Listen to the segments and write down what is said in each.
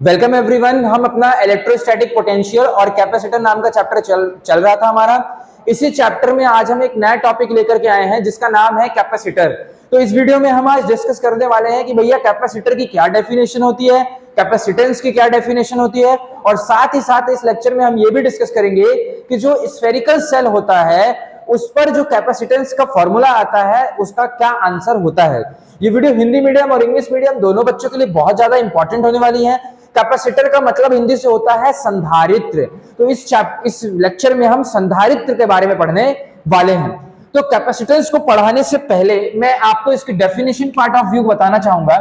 Welcome everyone. हम अपना electrostatic potential और कैपेसिटर नाम का चैप्टर चल रहा था हमारा। इसी चैप्टर में आज हम एक नया टॉपिक लेकर के आए हैं जिसका नाम है कैपेसिटर। तो इस वीडियो में हम आज डिस्कस करने वाले हैं कि भैया कैपेसिटर की क्या डेफिनेशन होती है, कैपेसिटेंस की क्या डेफिनेशन होती है, और साथ ही साथ इस लेक्चर में हम ये भी डिस्कस करेंगे कि जो स्फेरिकल सेल होता है उस पर जो कैपेसिटेंस का फॉर्मूला आता है उसका क्या आंसर होता है। ये वीडियो हिंदी मीडियम और इंग्लिश मीडियम दोनों बच्चों के लिए बहुत ज्यादा इंपॉर्टेंट होने वाली है। कैपेसिटर का मतलब हिंदी से होता है संधारित्र। तो इस लेक्चर में हम संधारित्र के बारे में पढ़ने वाले हैं। तो कैपेसिटेंस को पढ़ाने से पहले मैं आपको इसकी डेफिनेशन पार्ट ऑफ व्यू बताना चाहूंगा।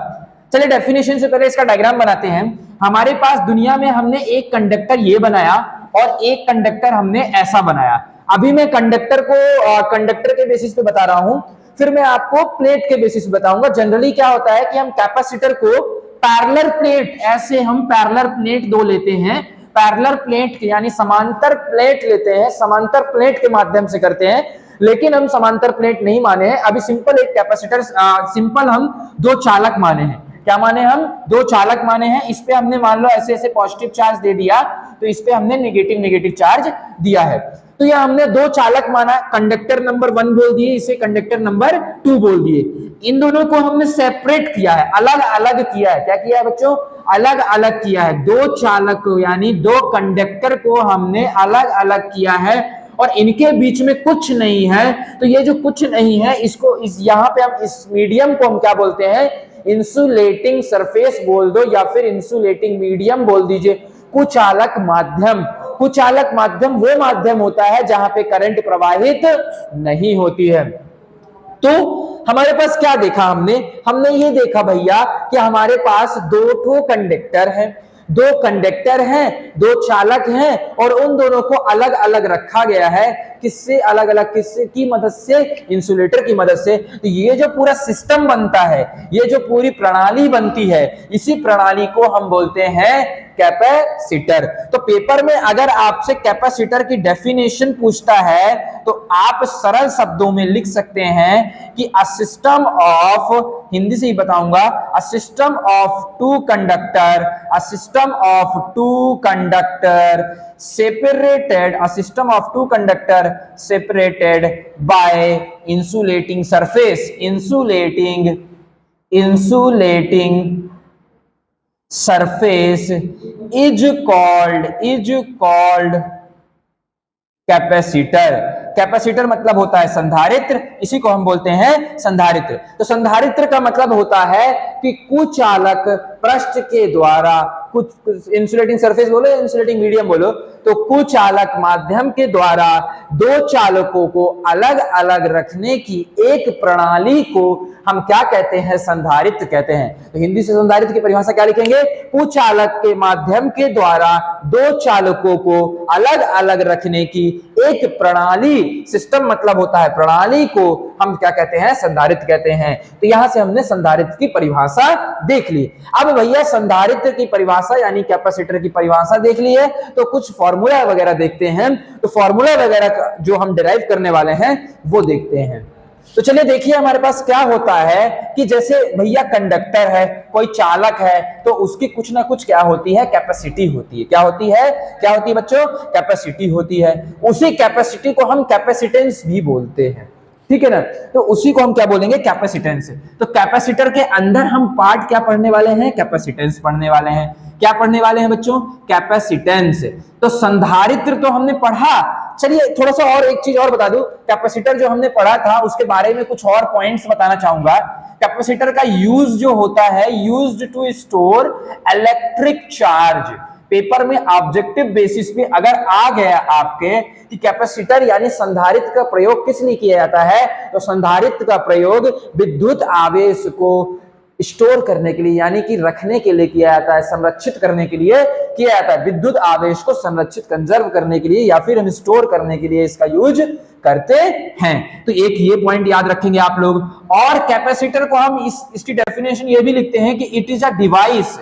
चलिए डेफिनेशन से पहले इसका डायग्राम बनाते हैं। हमारे पास दुनिया में हमने एक कंडक्टर ये बनाया और एक कंडक्टर हमने ऐसा बनाया। अभी मैं कंडक्टर के बेसिस पे बता रहा हूं, फिर मैं आपको प्लेट के बेसिस पे बताऊंगा। जनरली क्या होता है कि हम कैपेसिटर को पैरेलल प्लेट, ऐसे हम पैरेलल प्लेट दो लेते हैं, पैरेलल प्लेट यानी समांतर प्लेट लेते हैं, समांतर प्लेट के माध्यम से करते हैं। लेकिन हम समांतर प्लेट नहीं माने हैं, अभी सिंपल एक कैपेसिटर सिंपल हम दो चालक माने हैं। क्या माने? हम दो चालक माने हैं। इस पे हमने मान लो ऐसे ऐसे पॉजिटिव चार्ज दे दिया, तो इस पे हमने नेगेटिव चार्ज दिया है। तो यह हमने दो चालक माना, कंडक्टर नंबर 1 बोल दिए, इसे कंडक्टर नंबर 2 बोल दिए। इन दोनों को हमने सेपरेट किया है, अलग अलग किया है। क्या किया है बच्चों? अलग अलग किया है। दो चालक यानी दो कंडक्टर को हमने अलग अलग किया है और इनके बीच में कुछ नहीं है। तो ये जो कुछ नहीं है इसको यहाँ पे हम इस मीडियम को हम क्या बोलते हैं? इंसुलेटिंग सरफेस बोल दो या फिर इंसुलेटिंग मीडियम बोल दीजिए। कुचालक माध्यम। कुचालक माध्यम वो माध्यम होता है जहां पे करंट प्रवाहित नहीं होती है। तो हमारे पास क्या देखा हमने ये देखा भैया कि हमारे पास दो कंडक्टर हैं, दो चालक हैं और उन दोनों को अलग अलग रखा गया है। किससे अलग अलग? किससे की मदद से? इंसुलेटर की मदद से। तो ये जो पूरा सिस्टम बनता है, ये जो पूरी प्रणाली बनती है, इसी प्रणाली को हम बोलते हैं कैपेसिटर। तो पेपर में अगर आपसे कैपेसिटर की डेफिनेशन पूछता है तो आप सरल शब्दों में लिख सकते हैं कि अ सिस्टम ऑफ, हिंदी से ही बताऊंगा, a system of two conductor, a system of two conductor separated, a system of two conductor separated by insulating surface, insulating surface is called capacitor. Capacitor मतलब होता है संधारित्र, इसी को हम बोलते हैं संधारित्र। तो संधारित्र का मतलब होता है कि कुचालक पृष्ठ के द्वारा, कुछ इंसुलेटिंग सरफेस बोलो, इंसुलेटिंग मीडियम बोलो, तो कुचालक माध्यम के द्वारा दो चालकों को अलग अलग रखने की एक प्रणाली को हम क्या कहते हैं? संधारित्र कहते हैं। तो हिंदी से संधारित्र की परिभाषा क्या लिखेंगे? कुचालक के माध्यम के द्वारा दो चालकों को अलग अलग रखने की एक प्रणाली, सिस्टम मतलब होता है प्रणाली, को हम क्या कहते हैं? संधारित्र कहते हैं। तो यहां से हमने संधारित्र की परिभाषा देख ली। अब भैया संधारित्र की परिभाषा यानी कैपेसिटर की परिभाषा देख ली है, तो कुछ फॉर्मूला वगैरह देखते हैं। तो फॉर्मूला वगैरह जो हम डिराइव करने वाले हैं वो देखते हैं। तो चलिए देखिए हमारे पास क्या होता है कि जैसे भैया कंडक्टर है, कोई चालक है, तो उसकी कुछ ना कुछ क्या होती है? कैपेसिटी होती है। क्या होती है बच्चों? कैपेसिटी होती है। उसी कैपेसिटी को हम कैपेसिटेंस भी बोलते हैं, ठीक है ना? तो उसी को हम क्या बोलेंगे? कैपेसिटेंस। तो कैपेसिटर के अंदर हम पार्ट क्या पढ़ने वाले हैं? कैपेसिटेंस पढ़ने वाले हैं। क्या पढ़ने वाले हैं बच्चों? कैपेसिटेंस। तो संधारित्र तो हमने पढ़ा। चलिए थोड़ा सा और एक चीज और बता दूं, कैपेसिटर जो हमने पढ़ा था उसके बारे में कुछ और पॉइंट्स बताना चाहूंगा। कैपेसिटर का यूज जो होता है, used to store electric charge. Paper में ऑब्जेक्टिव बेसिस पे अगर आ गया आपके कि कैपेसिटर यानी संधारित्र का प्रयोग किस लिए किया जाता है, तो संधारित्र का प्रयोग विद्युत आवेश को स्टोर करने के लिए यानी कि रखने के लिए किया जाता है, संरक्षित करने के लिए किया जाता है। विद्युत आवेश को संरक्षित, कंजर्व करने के लिए या फिर हम स्टोर करने के लिए इसका यूज करते हैं। तो एक ये पॉइंट याद रखेंगे आप लोग। और कैपेसिटर को हम इसकी डेफिनेशन ये भी लिखते हैं कि it is a device,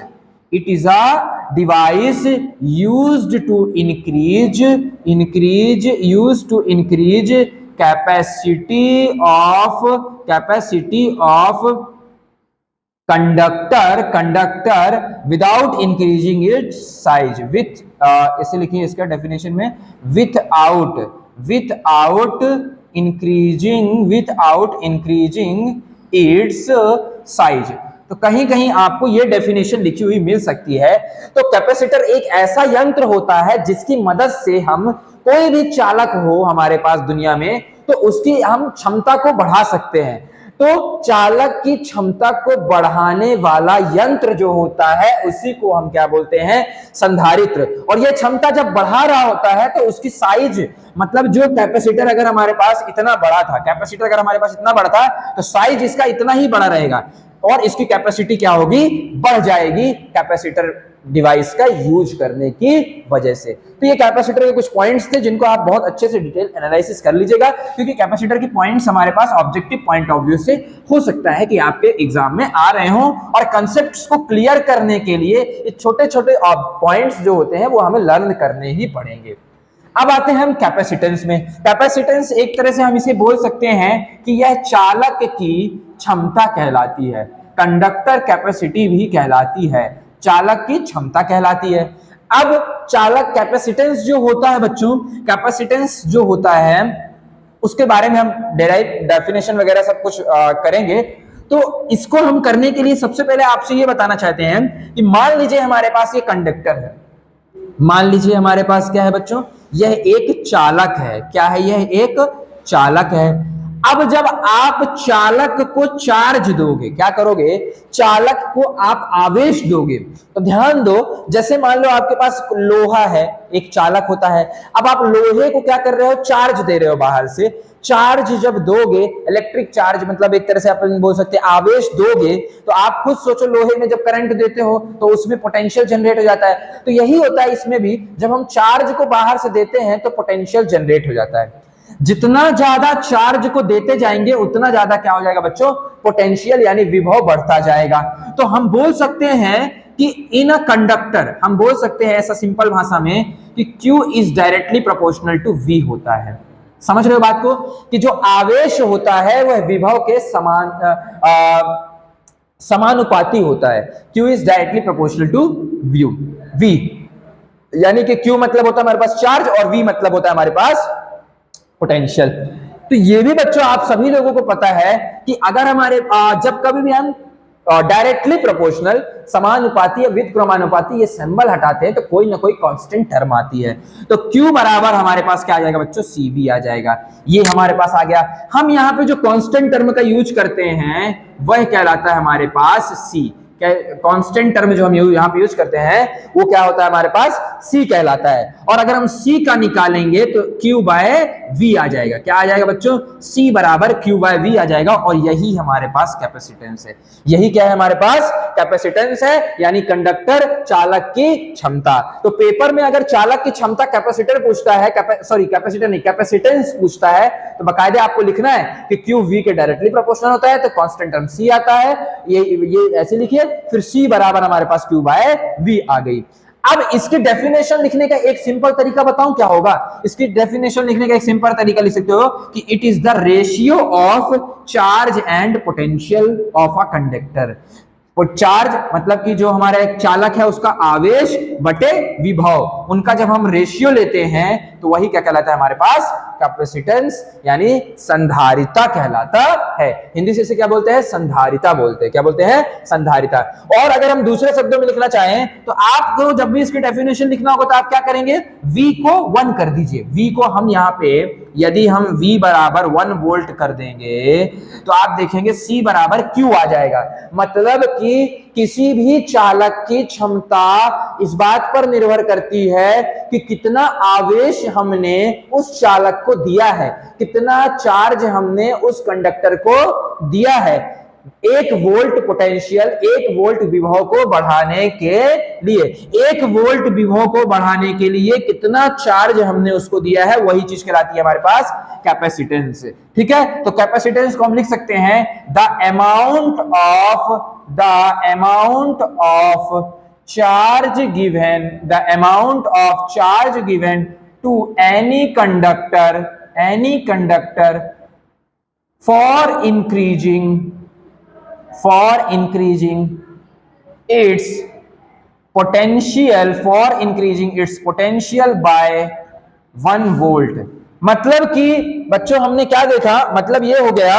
it is a device used to increase capacity of conductor without increasing its size, with इसे लिखिए इसका डेफिनेशन में, विथआउट इंक्रीजिंग इट्स साइज। तो कहीं कहीं आपको ये डेफिनेशन लिखी हुई मिल सकती है। तो कैपेसिटर एक ऐसा यंत्र होता है जिसकी मदद से हम कोई भी चालक हो हमारे पास दुनिया में, तो उसकी हम क्षमता को बढ़ा सकते हैं। तो चालक की क्षमता को बढ़ाने वाला यंत्र जो होता है उसी को हम क्या बोलते हैं, संधारित्र। और यह क्षमता जब बढ़ा रहा होता है तो उसकी साइज, मतलब जो कैपेसिटर अगर हमारे पास इतना बड़ा था, कैपेसिटर अगर हमारे पास इतना बड़ा था तो साइज इसका इतना ही बड़ा रहेगा और इसकी कैपेसिटी क्या होगी, बढ़ जाएगी कैपेसिटर डिवाइस का यूज करने की वजह से। तो ये कैपेसिटर के कुछ पॉइंट्स थे जिनको आप बहुत अच्छे से डिटेल एनालिसिस कर लीजिएगा, क्योंकि कैपेसिटर के पॉइंट्स हमारे पास ऑब्जेक्टिव पॉइंट ऑफ व्यू से हो सकता है कि आपके एग्जाम में आ रहे हों, और कंसेप्ट्स को क्लियर करने के लिए ये छोटे छोटे पॉइंट्स जो होते हैं वो हमें लर्न करने ही पड़ेंगे। अब आते हैं हम कैपेसिटेंस में। कैपेसिटेंस एक तरह से हम इसे बोल सकते हैं कि यह चालक की क्षमता कहलाती है, कंडक्टर कैपेसिटी भी कहलाती है, चालक की क्षमता कहलाती है। अब चालक कैपेसिटेंस जो होता है बच्चों, कैपेसिटेंस जो होता है उसके बारे में हम डेफिनेशन वगैरह सब कुछ करेंगे। तो इसको हम करने के लिए सबसे पहले आपसे ये बताना चाहते हैं कि मान लीजिए हमारे पास ये कंडक्टर है, मान लीजिए हमारे पास क्या है बच्चों, यह एक चालक है। क्या है, यह एक चालक है। अब जब आप चालक को चार्ज दोगे, क्या करोगे, चालक को आप आवेश दोगे। तो ध्यान दो, जैसे मान लो आपके पास लोहा है, एक चालक होता है। अब आप लोहे को क्या कर रहे हो, चार्ज दे रहे हो बाहर से। चार्ज जब दोगे, इलेक्ट्रिक चार्ज मतलब एक तरह से अपन बोल सकते हैं आवेश दोगे, तो आप खुद सोचो लोहे में जब करंट देते हो तो उसमें पोटेंशियल जनरेट हो जाता है। तो यही होता है इसमें भी, जब हम चार्ज को बाहर से देते हैं तो पोटेंशियल जनरेट हो जाता है। जितना ज्यादा चार्ज को देते जाएंगे उतना ज्यादा क्या हो जाएगा बच्चों, पोटेंशियल यानी विभव बढ़ता जाएगा। तो हम बोल सकते हैं कि इन अ कंडक्टर, हम बोल सकते हैं ऐसा सिंपल भाषा में कि Q is directly proportional to V होता है। समझ रहे हो बात को, कि जो आवेश होता है वह विभव के समानुपाती होता है। Q is directly proportional to V, यानी कि Q मतलब होता है हमारे पास चार्ज और V मतलब होता है हमारे पास पोटेंशियल। तो ये भी बच्चों आप सभी लोगों को पता है कि अगर हमारे जब कभी भी हम डायरेक्टली प्रोपोर्शनल, समानुपाती या व्युत्क्रमानुपाती ये सिंबल हटाते हैं तो कोई ना कोई कांस्टेंट टर्म आती है। तो Q बराबर हमारे पास क्या आ जाएगा बच्चों, CV आ जाएगा। ये हमारे पास आ गया। हम यहाँ पे जो कांस्टेंट टर्म का यूज करते हैं वह कहलाता है हमारे पास C। कांस्टेंट टर्म जो हम यहाँ पे यूज करते हैं वो क्या होता है हमारे पास, C कहलाता है। और अगर हम C का निकालेंगे तो Q बाय V आ जाएगा। क्या आ जाएगा बच्चों, C बराबर Q बाय V आ जाएगा। और यही हमारे पास कैपेसिटेंस है। यही क्या है हमारे पास, कैपेसिटेंस है, यानी कंडक्टर चालक की क्षमता। तो पेपर में अगर चालक की क्षमता कैपेसिटर पूछता है, कैपेसिटर नहीं, कैपेसिटेंस पूछता है, तो बाकायदे आपको लिखना है कि Q V के डायरेक्टली प्रोपोर्शनल होता है, तो कांस्टेंट टर्म C आता है। ये ऐसे लिखिए, फिर C बराबर हमारे पास Q बाय V आ गई। अब इसके डेफिनेशन लिखने का एक सिंपल तरीका बताऊं क्या होगा। इसकी डेफिनेशन लिखने का एक सिंपल तरीका लिख सकते हो कि it is the ratio of charge and potential of a conductor. और चार्ज मतलब कि जो हमारा एक चालक है उसका आवेश बटे विभव, उनका जब हम रेशियो लेते हैं तो वही क्या कहलाता है हमारे पास, कैपेसिटेंस यानी संधारिता कहलाता है। हिंदी से इसे क्या बोलते हैं, संधारिता बोलते हैं। क्या बोलते हैं, संधारिता। और अगर हम दूसरे शब्दों में लिखना चाहें तो आपको जब भी इसकी डेफिनेशन लिखना होगा तो आप क्या करेंगे, V को 1 कर दीजिए। V को हम यहाँ पे यदि हम V बराबर 1 वोल्ट कर देंगे तो आप देखेंगे C बराबर Q आ जाएगा। मतलब कि किसी भी चालक की क्षमता इस बात पर निर्भर करती है कि कितना आवेश हमने उस चालक को दिया है, कितना चार्ज हमने उस कंडक्टर को दिया है। 1 वोल्ट पोटेंशियल, 1 वोल्ट विभव को बढ़ाने के लिए, 1 वोल्ट विभव को बढ़ाने के लिए कितना चार्ज हमने उसको दिया है, वही चीज कहलाती है हमारे पास कैपेसिटेंस। ठीक है, तो कैपेसिटेंस को हम लिख सकते हैं the amount of charge given to any conductor for for increasing its potential by 1 volt. मतलब कि बच्चों हमने क्या देखा, मतलब ये हो गया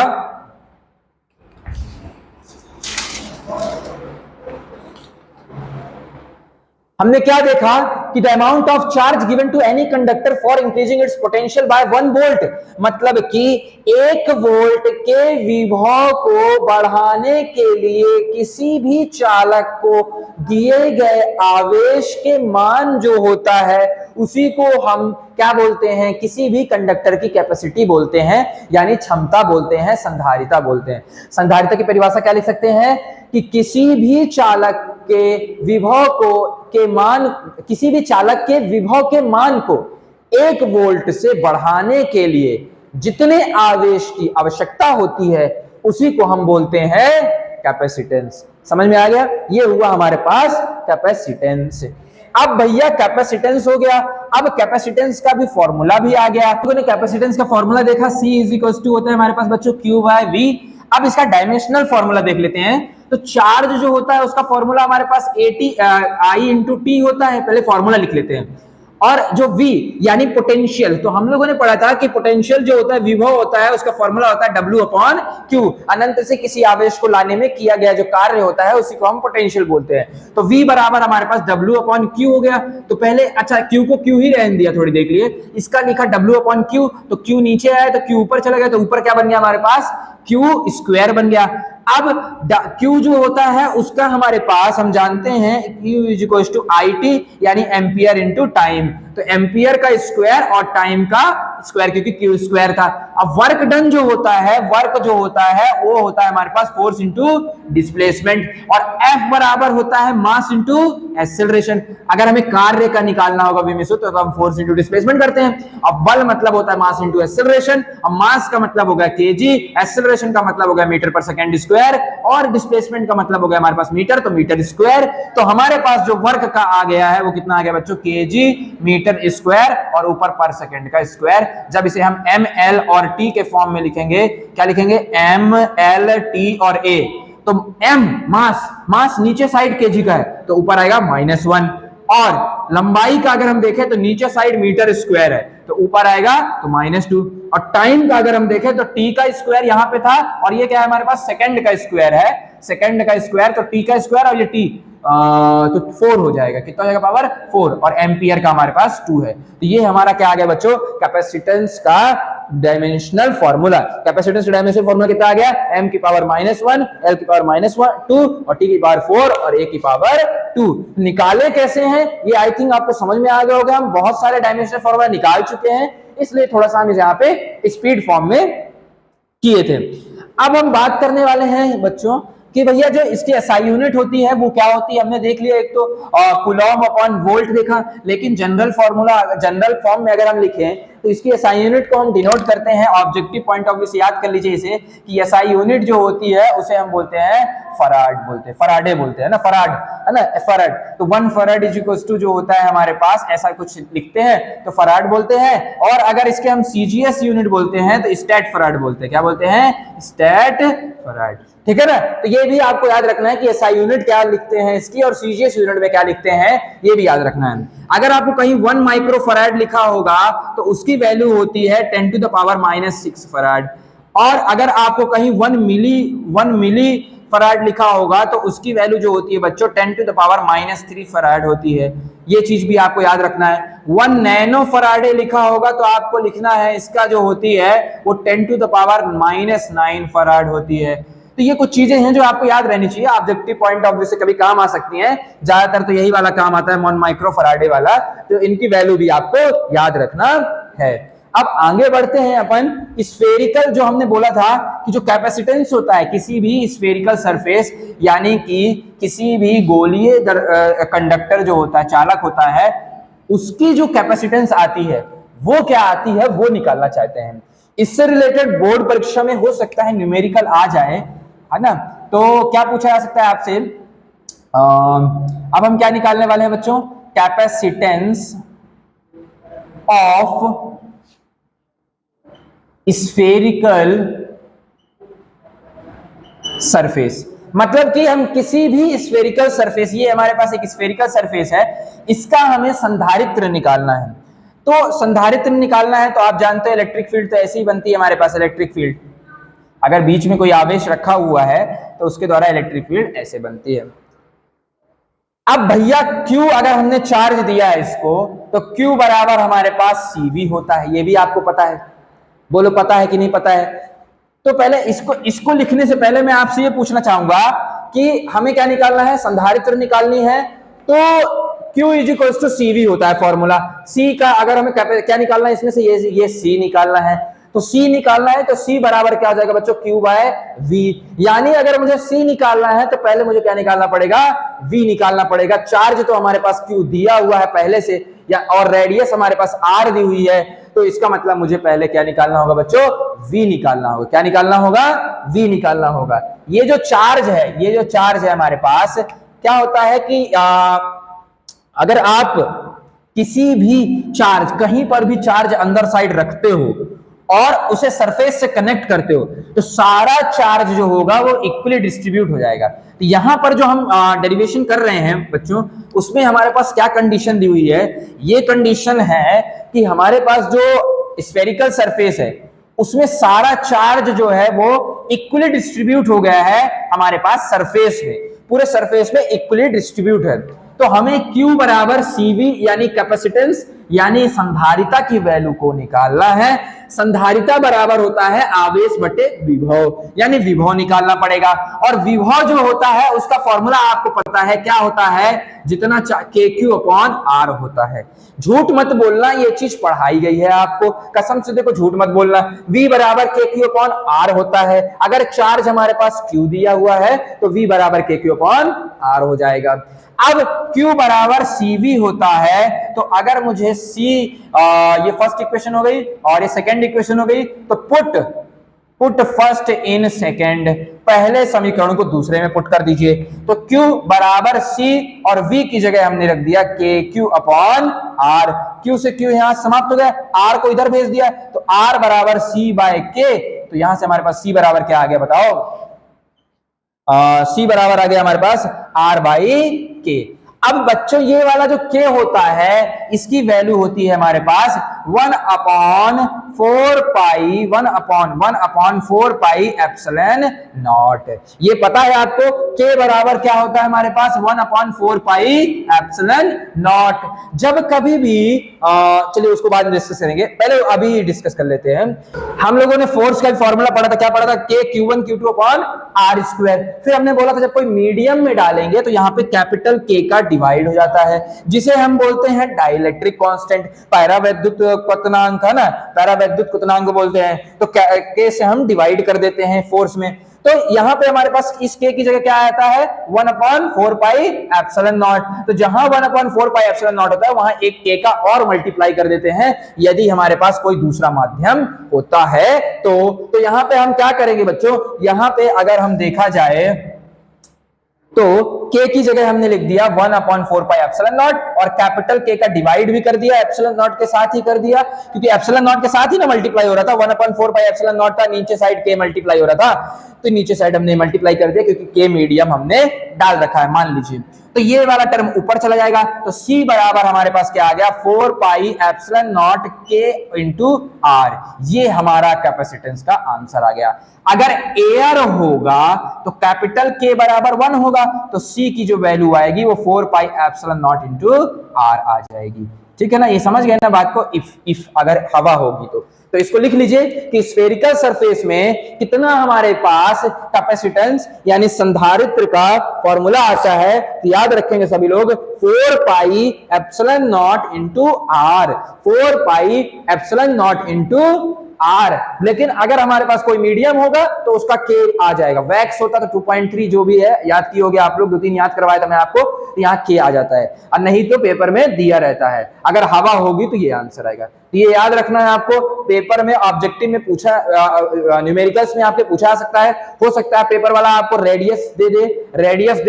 हमने क्या देखा कि the amount of charge given to any conductor for increasing its potential by 1 volt, मतलब कि 1 वोल्ट के विभव को बढ़ाने के लिए किसी भी चालक को दिए गए आवेश के मान जो होता है उसी को हम क्या बोलते हैं, किसी भी कंडक्टर की कैपेसिटी बोलते हैं, यानी क्षमता बोलते हैं, संधारिता बोलते हैं। संधारिता की परिभाषा क्या लिख सकते हैं कि किसी भी चालक के विभव को के मान, किसी भी चालक के विभव के मान को 1 वोल्ट से बढ़ाने के लिए जितने आवेश की आवश्यकता होती है उसी को हम बोलते हैं कैपेसिटेंस। समझ में आ गया? ये हुआ हमारे पास कैपेसिटेंस। अब भैया कैपेसिटेंस हो गया, अब कैपेसिटेंस का भी फॉर्मूला भी आ गया। तो कैपेसिटेंस का फॉर्मूला देखा, C = होता है हमारे पास बच्चों Q/V। अब इसका डायमेंशनल फॉर्मूला देख लेते हैं। तो चार्ज जो होता है उसका फॉर्मूला हमारे पास I/T होता है। पहले फॉर्मूला लिख लेते हैं। और जो V यानी पोटेंशियल, तो हम लोगों ने पढ़ा था कि पोटेंशियल जो होता है, विभव होता है, उसका फॉर्मूला होता है W/Q। अनंत से किसी आवेश को लाने में किया गया जो कार्य होता है उसी को हम पोटेंशियल बोलते हैं। तो V बराबर हमारे पास W/Q हो गया। तो पहले अच्छा Q को Q ही रहने दिया थोड़ी देर के लिए, इसका लिखा W/Q। तो Q नीचे आया तो Q ऊपर चला गया, तो ऊपर क्या बन गया हमारे पास, Q² बन गया। अब Q जो होता है उसका हमारे पास हम जानते हैं Q = IT यानी एम्पियर इंटू टाइम। तो एम्पियर का स्क्वायर और टाइम का स्क्वायर, क्योंकि Q² था। अब वर्क डन जो होता है, वर्क जो होता है वो होता है हमारे पास फोर्स इंटू डिस्प्लेसमेंट, और F बराबर होता है मास इंटू एक्सेलरेशन। अगर हमें कार्य का निकालना होगा विमिशु तो हम फोर्स इंटू डिस्प्लेसमेंट करते हैं। अब बल मतलब होता है मास इंटू एक्सेलरेशन। अब मास का मतलब होगा kg, एक्सेलरेशन का मतलब होगा मीटर पर सेकंड स्क्वायर, और डिस्प्लेसमेंट का मतलब हो गया हमारे पास मीटर, तो मीटर स्क्वायर। तो हमारे पास जो वर्क का आ गया है वो कितना आ गया बच्चों, kg मीटर स्क्वायर और ऊपर पर सेकंड का स्क्वायर। जब इसे हम m, l और t के फॉर्म में लिखेंगे, क्या लिखेंगे, m, l, t और a। तो m मास नीचे साइड kg का है तो ऊपर आएगा -1, और लंबाई का अगर हम देखें तो नीचे साइड मीटर स्क्वायर है तो ऊपर आएगा तो -2, और टाइम का अगर हम देखें तो t का स्क्वायर यहां पे था और ये क्या है हमारे पास, सेकंड का स्क्वायर है, सेकंड का स्क्वायर, तो t का स्क्वायर और ये t तो 4 हो जाएगा। कितना हो जाएगा, पावर 4, और एम्पियर का हमारे पास 2 है। तो ये हमारा क्या आ गया बच्चों, कैपेसिटेंस का डायमेंशनल फॉर्मूला। कैपेसिटेंस का डायमेंशनल फॉर्मूला कितना आ गया, m की पावर -1, l की पावर -2 और t की पावर 4 और a की पावर 2। निकाले कैसे हैं ये आई थिंक आपको समझ में आ गया होगा। हम बहुत सारे डायमेंशनल फॉर्मूला निकाल चुके हैं, इसलिए थोड़ा सा हम यहाँ पे स्पीड फॉर्म में किए थे। अब हम बात करने वाले हैं बच्चों कि भैया जो इसकी एसआई यूनिट होती है वो क्या होती है। हमने देख लिया, एक तो कूलॉम/वोल्ट देखा, लेकिन जनरल फॉर्म में अगर हम लिखें तो इसकी एसआई यूनिट को हम डिनोट करते हैं ऑब्जेक्टिव पॉइंट ऑफ व्यू से। याद कर लीजिए इसे कि एसआई यूनिट जो होती है उसे हम बोलते हैं फराडे बोलते हैं ना, फराड है ना, फराड। तो 1 फराड = जो होता है हमारे पास, ऐसा कुछ लिखते हैं तो फराड बोलते हैं। और अगर इसके हम सीजीएस यूनिट बोलते हैं तो स्टैट फराड बोलते हैं। क्या बोलते हैं, स्टैट फराड। ठीक है ना। तो ये भी आपको याद रखना है कि एसआई यूनिट क्या लिखते हैं इसकी, और सीजीएस यूनिट में क्या लिखते हैं, ये भी याद रखना है। अगर आपको कहीं 1 माइक्रोफराड लिखा होगा तो उसकी वैल्यू होती है 10⁻⁻6 फराड, और अगर आपको कहीं 1 मिली फराड लिखा होगा तो उसकी वैल्यू जो होती है बच्चों 10⁻³ फराड होती है। ये चीज भी आपको याद रखना है। 1 नैनो फराडे लिखा होगा तो आपको लिखना है इसका जो होती है वो 10⁻⁻9 फराड होती है। तो ये कुछ चीजें हैं जो आपको याद रहनी चाहिए, ऑब्जेक्टिव पॉइंट ऑफ व्यू से कभी काम आ सकती हैं। ज्यादातर तो यही वाला काम आता है 1 माइक्रोफराडे वाला, तो इनकी वैल्यू भी आपको याद रखना है। अब आगे बढ़ते हैं अपन। स्फेरिकल जो हमने बोला था कि जो कैपेसिटेंस होता है किसी भी स्फेरिकल सरफेस, यानी कि किसी भी गोलीय कंडक्टर जो होता है, चालक होता है, उसकी जो कैपेसिटेंस आती है वो क्या आती है वो निकालना चाहते हैं। इससे रिलेटेड बोर्ड परीक्षा में हो सकता है न्यूमेरिकल आ जाए, है ना। तो क्या पूछा जा सकता है आपसे, अब हम क्या निकालने वाले हैं बच्चों, कैपेसिटेंस ऑफ स्फेरिकल सरफेस। मतलब कि हम किसी भी स्फेरिकल सरफेस, ये हमारे पास एक स्फेरिकल सरफेस है, इसका हमें संधारित्र निकालना है। तो संधारित्र निकालना है तो आप जानते हैं इलेक्ट्रिक फील्ड तो ऐसी ही बनती है हमारे पास। इलेक्ट्रिक फील्ड अगर बीच में कोई आवेश रखा हुआ है तो उसके द्वारा इलेक्ट्रिक फील्ड ऐसे बनती है। अब भैया Q अगर हमने चार्ज दिया है इसको, तो Q बराबर हमारे पास CV होता है। ये भी आपको पता है, बोलो पता है कि नहीं पता है? तो पहले इसको लिखने से पहले मैं आपसे ये पूछना चाहूंगा कि हमें क्या निकालना है, संधारित्र निकालनी है। तो Q is equal to CV होता है फॉर्मूला। C का अगर हमें क्या निकालना है, इसमें से ये C निकालना है। तो C निकालना है तो C बराबर क्या हो जाएगा बच्चों, Q बाय V। यानी अगर मुझे C निकालना है तो पहले मुझे क्या निकालना पड़ेगा, V निकालना पड़ेगा। चार्ज तो हमारे पास Q दिया हुआ है पहले से, या और रेडियस हमारे पास R दी हुई है, तो इसका मतलब मुझे पहले क्या निकालना होगा बच्चों, V निकालना होगा। क्या निकालना होगा, V निकालना होगा। ये जो चार्ज है हमारे पास, क्या होता है कि अगर आप किसी भी चार्ज, कहीं पर भी चार्ज अंदर साइड रखते हो और उसे सरफेस से कनेक्ट करते हो, तो सारा चार्ज जो होगा वो इक्वली डिस्ट्रीब्यूट हो जाएगा। तो यहां पर जो हम डेरिवेशन कर रहे हैं बच्चों, उसमें हमारे पास क्या कंडीशन दी हुई है, ये कंडीशन है कि हमारे पास जो स्फेरिकल सरफेस है उसमें सारा चार्ज जो है वो इक्वली डिस्ट्रीब्यूट हो गया है हमारे पास सरफेस में, पूरे सरफेस में इक्वली डिस्ट्रीब्यूट है। तो हमें Q बराबर CV यानी कैपेसिटेंस यानी संधारिता की वैल्यू को निकालना है। संधारिता बराबर होता है आवेश बटे विभव, यानी विभव निकालना पड़ेगा। और विभव जो होता है उसका फॉर्मूला आपको पता है, क्या होता है, जितना KQ अपॉन R होता है। झूठ मत बोलना, ये चीज पढ़ाई गई है आपको, कसम से देखो झूठ मत बोलना। V बराबर KQ अपॉन R होता है। अगर चार्ज हमारे पास Q दिया हुआ है तो V बराबर KQ अपॉन R हो जाएगा। अब Q बराबर CV होता है, तो अगर मुझे ये फर्स्ट इक्वेशन हो गई और ये सेकंड इक्वेशन हो गई, तो पुट फर्स्ट इन सेकंड, पहले समीकरण को दूसरे में पुट कर दीजिए। तो Q बराबर C और V की जगह हमने रख दिया KQ अपॉन R। Q से Q यहां समाप्त हो गया, R को इधर भेज दिया, तो R बराबर C बाय K। तो यहां से हमारे पास C बराबर क्या आ गया बताओ, C बराबर आ गया हमारे पास R बाई K। अब बच्चों ये वाला जो K होता है, इसकी वैल्यू होती है हमारे पास 1 अपॉन 4 पाई एप्सिलॉन नॉट। ये पता है आपको K बराबर क्या होता है हमारे पास, 1 अपॉन 4 पाई एप्सिलॉन नॉट। जब कभी भी चलिए उसको बाद में डिस्कस करेंगे, पहले अभी डिस्कस कर लेते हैं। हम लोगों ने फोर्स का फॉर्मूला पढ़ा था, क्या पढ़ा था, K Q1 Q2 upon R square. फिर हमने बोला था जब कोई मीडियम में डालेंगे तो यहाँ पे कैपिटल K का डिवाइड हो जाता है, जिसे हम बोलते हैं डाइलेक्ट्रिक कांस्टेंट, पैरावैद्युत क्वथनांक है ना, पैरावैद्युत क्वथनांक बोलते हैं। तो K से हम डिवाइड कर देते हैं फोर्स में। तो यहां पे हमारे पास इस K की जगह क्या आता है, 1 अपॉन 4 पाई एप्सिलॉन नॉट। तो जहां 1 अपॉन 4 पाई एप्सिलॉन नॉट होता है वहां एक K का और मल्टीप्लाई कर देते हैं, यदि हमारे पास कोई दूसरा माध्यम होता है तो यहां पे हम क्या करेंगे बच्चों, यहां पे अगर हम देखा जाए तो K की जगह हमने लिख दिया 1 अपॉन 4 पाई एप्सिलॉन नॉट, और कैपिटल K का डिवाइड भी कर दिया, एप्सिलॉन नॉट के साथ ही कर दिया, क्योंकि एप्सिलॉन नॉट के साथ ही ना मल्टीप्लाई हो रहा था। 1 अपॉन 4 पाई एप्सिलॉन नॉट था, नीचे साइड K मल्टीप्लाई हो रहा था, तो नीचे साइड हमने मल्टीप्लाई कर दिया क्योंकि K मीडियम हमने डाल रखा है मान लीजिए। तो ये वाला टर्म ऊपर चला जाएगा, तो C बराबर हमारे पास क्या आ गया, 4 pi epsilon not K into R। ये हमारा कैपेसिटेंस का आंसर आ गया। अगर एयर होगा तो कैपिटल K बराबर 1 होगा, तो C की जो वैल्यू आएगी वो 4 pi epsilon not into R आ जाएगी। ठीक है ना, ये समझ गए ना बात को। इफ अगर हवा होगी तो इसको लिख लीजिए कि स्फेरिकल सरफेस में कितना हमारे पास कैपेसिटेंस यानी संधारित्र का फॉर्मूला आता है, तो याद रखेंगे सभी लोग 4 pi epsilon not into R, 4 pi epsilon not into R। लेकिन अगर हमारे पास कोई मीडियम होगा तो उसका K आ जाएगा। वैक्स होता तो 2.3 जो भी है, याद किए होगे आप लोग, 2-3 याद करवाया था मैं आपको, तो यहाँ K आ जाता है, और नहीं तो पेपर में दिया रहता है। अगर हवा होगी तो ये आंसर आएगा। तो ये याद रखना है आपको, पेपर में ऑब्जेक्टिव में पूछा, न्यूमेरिकल्स में आपके पूछा सकता है। हो सकता है पेपर वाला आपको रेडियस दे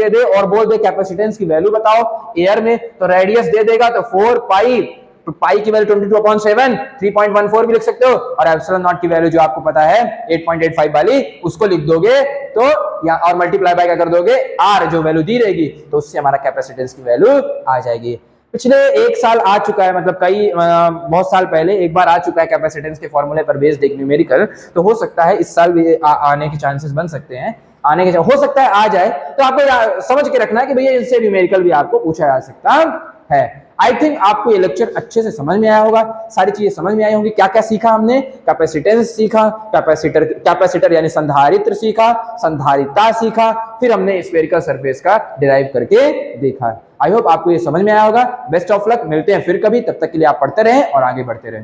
दे और बोल दे कैपेसिटेंस की वैल्यू बताओ एयर में, तो रेडियस दे देगा तो 4 पाई, तो पाई की वैल्यू 22/7 3.14 भी लिख सकते हो, और एप्सिलॉन नॉट की वैल्यू जो आपको पता है 8.85 वाली, उसको लिख दोगे तो या और मल्टीप्लाई बाय क्या कर दोगे, आर जो वैल्यू दी रहेगी तो उससे हमारा कैपेसिटेंस की वैल्यू आ जाएगी। पिछले एक साल आ चुका है, मतलब बहुत साल पहले एक बार आ चुका है कैपेसिटेंस के फॉर्मूले पर बेस्ड एक न्यूमेरिकल, तो हो सकता है इस साल भी आने के चांसेस बन सकते हैं, हो सकता है आ जाए। तो आपको समझ के रखना है कि भैया इससे न्यूमेरिकल भी आपको पूछा जा सकता है। आई थिंक आपको ये लेक्चर अच्छे से समझ में आया होगा, सारी चीजें समझ में आई होंगी। क्या क्या सीखा हमने, कैपेसिटेंस सीखा, कैपेसिटर यानी संधारित्र सीखा, संधारिता सीखा, फिर हमने स्फेरिकल सरफेस का डिराइव करके देखा। आई होप आपको ये समझ में आया होगा। बेस्ट ऑफ लक, मिलते हैं फिर कभी, तब तक के लिए आप पढ़ते रहें और आगे बढ़ते रहें।